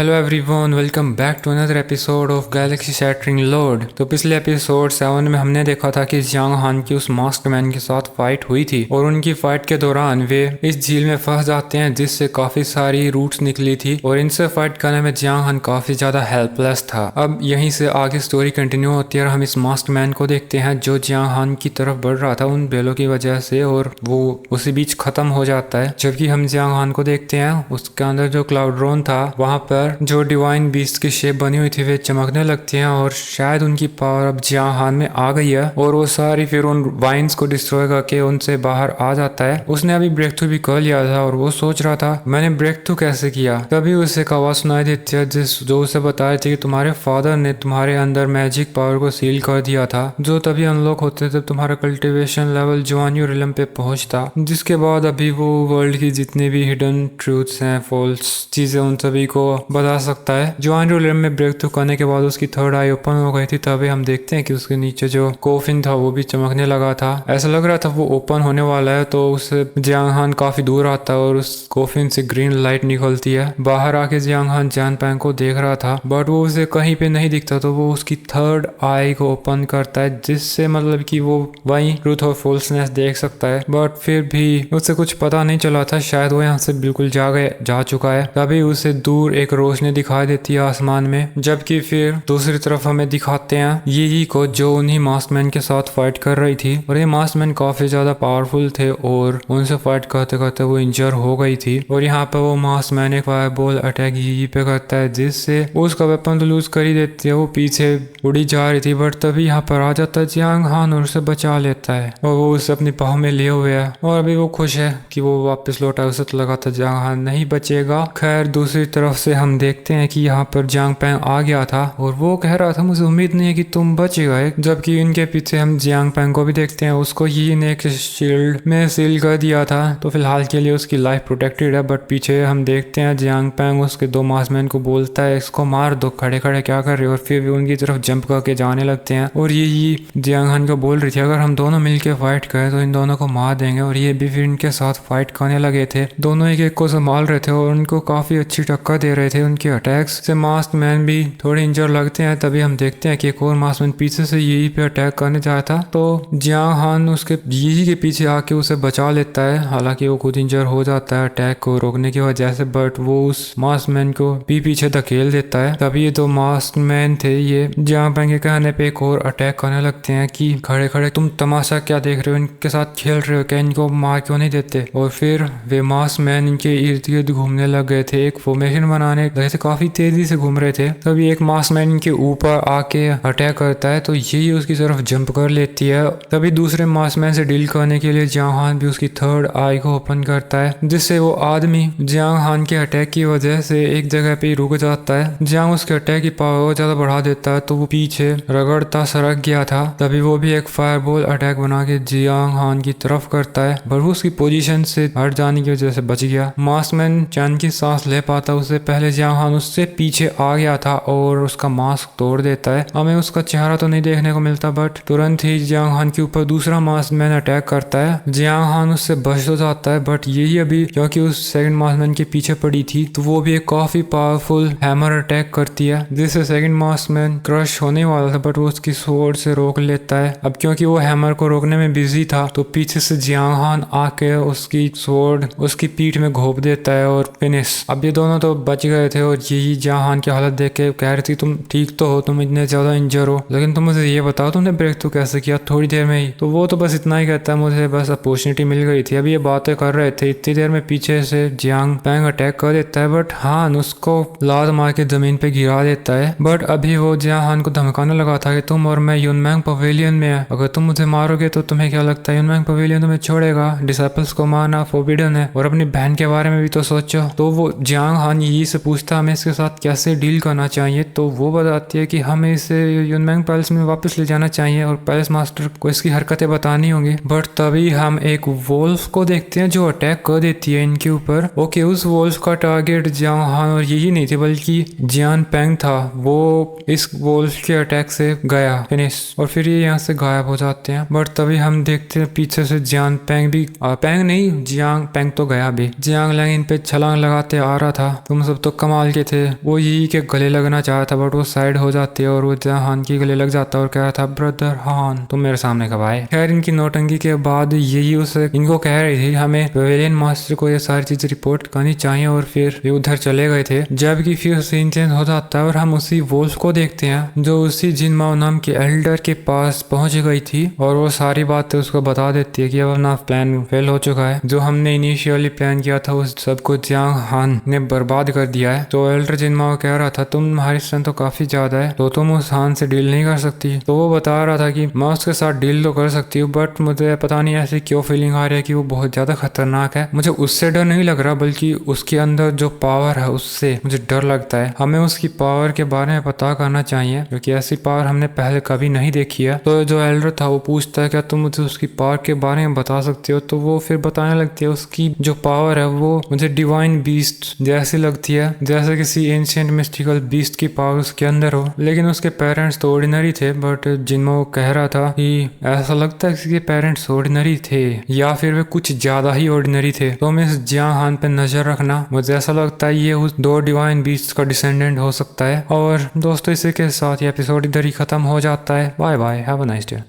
Hello everyone, welcome back to another episode of Galaxy Shattering Lord. तो पिछले episode 7 में हमने देखा था कि जियांग हान की उस मास्क मैन के साथ फाइट हुई थी और उनकी फाइट के दौरान वे इस झील में फंस जाते हैं जिससे काफी सारी रूट्स निकली थी और इनसे फाइट करने में जियांग हान काफी ज्यादा हेल्पलेस था। अब यहीं से आगे स्टोरी कंटिन्यू होती है और हम इस मास्क मैन को देखते हैं जो जियांग हान की तरफ बढ़ रहा था उन बेलों की वजह से, और वो उसी बीच खत्म हो जाता है। जबकि हम जियांग हान को देखते हैं उसके अंदर जो क्लाउड ड्रोन था वहां पर जो डिवाइन बीस्ट की शेप बनी हुई थी वे चमकने लगती हैं और शायद उनकी पावर अब जियांग हान में आ गई है और वो सारी फिर उन वाइन्स को डिस्ट्रॉय करके उनसे बाहर आ जाता है। उसने अभी ब्रेक थ्रू भी कर लिया था और वो सोच रहा था मैंने ब्रेक थ्रू कैसे किया। तभी उसे एक आवाज सुनाई देती है जो उसे बता रही थी कि तुम्हारे फादर ने तुम्हारे अंदर मैजिक पावर को सील कर दिया था, जो तभी अनलॉक होते जब तुम्हारा कल्टिवेशन लेवल जुआनियो रिलम पे पहुंचता, जिसके बाद अभी वो वर्ल्ड की जितनी भी हिडन ट्रूथ्स हैं, फॉल्स चीजें, उन सभी को बता सकता है। जुआनियो रिलम में ब्रेक थ्रू करने के बाद उसकी थर्ड आई ओपन हो गई थी। तभी हम देखते हैं कि उसके नीचे जो कोफिन था वो भी चमकने लगा था। ऐसा लग रहा था वो ओपन होने वाला है। तो उससे जियांग हान काफी दूर आता है और उस कोफिन से ग्रीन लाइट निकलती है। बाहर आके जियांग हान जैन पैंग को देख रहा था बट वो उसे कहीं पे नहीं दिखता, तो वो उसकी थर्ड आई को ओपन करता है जिससे मतलब कि वो वही ट्रूथ और फॉल्सनेस देख सकता है। बट फिर भी उसे कुछ पता नहीं चला था, शायद वो यहाँ से बिल्कुल जा चुका है। तभी उसे दूर एक रोशनी दिखाई देती है आसमान में। जबकि फिर दूसरी तरफ हमें दिखाते हैं यी को जो उन्हीं मास्कमैन के साथ फाइट कर रही थी और ये मास्कमैन काफी ज्यादा पावरफुल थे और उनसे फाइट करते करते वो इंजर हो गई थी। और यहाँ पे वो मास्कमैन एक फायरबॉल अटैक यी पे करता है जिससे उसका वेपन तो लूज कर ही देती है। वो पीछे उड़ी जा रही थी बट तभी यहाँ पर आ जाता है जियांग हान और उसे बचा लेता है और वो उसे अपनी बाहों में लिए हुए है और अभी वो खुश है कि वो वापस लौटा। उसे तो लगा था जियांग हान नहीं बचेगा। खैर दूसरी तरफ से हम देखते हैं कि यहाँ पर जियांग पैंग आ गया था और वो कह रहा था मुझे उम्मीद नहीं है कि तुम बच गए। जबकि इनके पीछे हम जियांग पैंग को भी देखते हैं, उसको यी ने एक शील्ड में सील कर दिया था तो फिलहाल के लिए उसकी लाइफ प्रोटेक्टेड है। बट पीछे हम देखते हैं जियांग पैंग उसके दो मास्कमैन को बोलता है इसको मार दो, खड़े खड़े क्या कर रहे हो, और फिर भी उनकी तरफ जंप करके जाने लगते हैं। और ये जियांग हान को बोल रही थी अगर हम दोनों मिलके फाइट करें तो इन दोनों को मार देंगे, और ये भी फिर इनके साथ फाइट करने लगे थे। दोनों एक को संभाल रहे थे और उनको काफी अच्छी टक्कर दे रहे थे। उनके अटैक्स से मास्क मैन भी थोड़े इंजर लगते हैं। तभी हम देखते हैं कि एक और मास्क मैन पीछे से यही पे अटैक करने जाता था तो जियांग हान उसके यही के पीछे आके उसे बचा लेता है। हालांकि वो खुद इंजर हो जाता है अटैक को रोकने की वजह से, बट वो उस मास्क मैन को भी पीछे धकेल देता है। तभी ये दो मास्क मैन थे ये जियांग पैंग के कहने पे एक और अटैक करने लगते हैं कि खड़े खड़े तुम तमाशा क्या देख रहे हो, इनके साथ खेल रहे हो क्या, इनको मार क्यों नहीं देते। और फिर वे मास्क मैन इनके इर्द गिर्द घूमने लग गए थे, एक फॉर्मेशन बनाने गए थे, काफी तेजी से घूम रहे थे। तभी एक मास्कमैन इनके ऊपर आके अटैक करता है तो यही उसकी तरफ जंप कर लेती है। तभी दूसरे मास्कमैन से डील करने के लिए जियांग हान भी उसकी थर्ड आई को ओपन करता है जिससे वो आदमी जियांग हान के अटैक की वजह से एक जगह पे रुक जाता है। जियांग उसके अटैक की पावर और ज्यादा बढ़ा देता है तो वो पीछे रगड़ता सरक गया था। तभी वो भी एक फायरबॉल अटैक बना के जियांग हान की तरफ करता है पर वो उसकी पोजीशन से हट जाने की वजह से बच गया। मास्कमैन चैन की सांस ले पाता उससे पहले जियांग हान उससे पीछे आ गया था और उसका मास्क तोड़ देता है। हमें उसका चेहरा तो नहीं देखने को मिलता बट तुरंत ही जियांग हान के ऊपर दूसरा मास्कमैन अटैक करता है। जियांग हान उससे बच तो जाता है बट यही अभी क्योंकि उस सेकंड मास्कमैन के पीछे पड़ी थी तो वो भी एक काफी पावरफुल हैमर अटैक करती है जिससे सेकंड मास्कमैन क्रश होने वाला था बट वो उसकी स्वॉर्ड से रोक लेता है। अब क्योंकि वो हैमर को रोकने में बिजी था तो पीछे से जियांग हान आके उसकी स्वॉर्ड उसकी पीठ में घोप देता है और फिनिश। अब ये दोनों तो बच गए थे और यही जियांग हान की हालत देख के कह रही थी तुम ठीक तो हो, तुम इतने ज्यादा इंजर हो, लेकिन तुम मुझे ये बताओ तुमने ब्रेक थ्रू कैसे किया थोड़ी देर में ही। तो वो तो बस इतना ही कहता है मुझे बस अपॉर्चुनिटी मिल गई थी। अभी ये बातें कर रहे थे इतनी देर में पीछे से जियांग पैंग अटैक कर देता है बट हान उसको लात मार के जमीन पे गिरा देता है। बट अभी वो जियांग हान को धमकाने लगा था कि तुम और मैं युनमैंग पवेलियन में है, अगर तुम मुझे मारोगे तो तुम्हें क्या लगता है युनमैंग पवेलियन तुम्हें छोड़ेगा, डिसाइपल्स को मारना फॉरबिडन है और अपनी बहन के बारे में भी तो सोचो। तो वो जियांग हान यही से पूछता हमें इसके साथ कैसे डील करना चाहिए तो वो बताती है कि हमें इसे युनमैंग पैलेस में वापस ले जाना चाहिए और पैलेस मास्टर को इसकी हरकतें बतानी होंगी। बट तभी हम एक वोल्फ को देखते हैं जो अटैक कर देती है इनके ऊपर। ओके, उस वोल्फ का टारगेट जियांग हान और यही नहीं थे बल्कि जियान पैंग था। वो इस वोल्फ के अटैक से गया फिनिश और फिर ये यहाँ से गायब हो जाते हैं। बट तभी हम देखते हैं पीछे से जियान पैंग भी पैंग नहीं जियांग पैंग तो गया भी, जियांग लैंग इन पे छलांग लगाते आ रहा था। तुम सब तो कमाल के थे, वो यही के गले लगना चाहा था बट वो साइड हो जाते और वो जहाँ हान के गले लग जाता और कह रहा था ब्रदर हान तुम मेरे सामने कब आए। खैर इनकी नौटंकी के बाद यही उसे इनको कह रही थी हमें पेवेलियन मास्टर को ये सारी चीज रिपोर्ट करनी चाहिए और फिर वे उधर चले गए थे। जबकि फिर सीन चेंज हो जाता है और हम उसी वोल्फ को देखते हैं जो उसी जिनमाओ नाम के एल्डर के पास पहुंच गई थी और वो सारी बातें उसको बता देती है कि अब अपना प्लान फेल हो चुका है, जो हमने इनिशियली प्लान किया था उस सब को जियांग हान ने बर्बाद कर दिया है। तो एल्डर जिनमाओ कह रहा था तुम्हारी स्ट्रेंथ तो काफी ज्यादा है तो तुम उस हान से डील नहीं कर सकती। तो वो बता रहा था कि मैं उसके साथ डील तो कर सकती हूँ बट मुझे पता नहीं ऐसी क्यों फीलिंग आ रही है कि वो बहुत ज्यादा खतरनाक है। मुझे उससे डर नहीं लग रहा बल्कि उसके अंदर जो पावर है उससे मुझे डर लगता है। हमें उसकी पावर के बारे में पता करना चाहिए क्योंकि ऐसी पावर हमने पहले कभी नहीं देखी है। तो जो एल्डर था वो पूछता है क्या तुम मुझे उसकी पावर के बारे में बता सकते हो। तो वो फिर बताने लगती है उसकी जो पावर है वो मुझे डिवाइन बीस्ट जैसी लगती है, जैसे किसी एंशिएंट मिस्टिकल बीस्ट की पावर उसके अंदर हो। लेकिन उसके पेरेंट्स तो ऑर्डिनरी थे बट जिनमें वो कह रहा था कि ऐसा लगता है कि पेरेंट्स ऑर्डिनरी थे या फिर वे कुछ ज्यादा ही ऑर्डिनरी थे। तो हमें इस जियांग हान पे नजर रखना, मुझे ऐसा लगता है ये उस दो डिवाइन बीस्ट का डिसेंडेंट हो सकता है। और दोस्तों इसी के साथ ये एपिसोड इधर ही खत्म हो जाता है। Bye bye, have a nice day.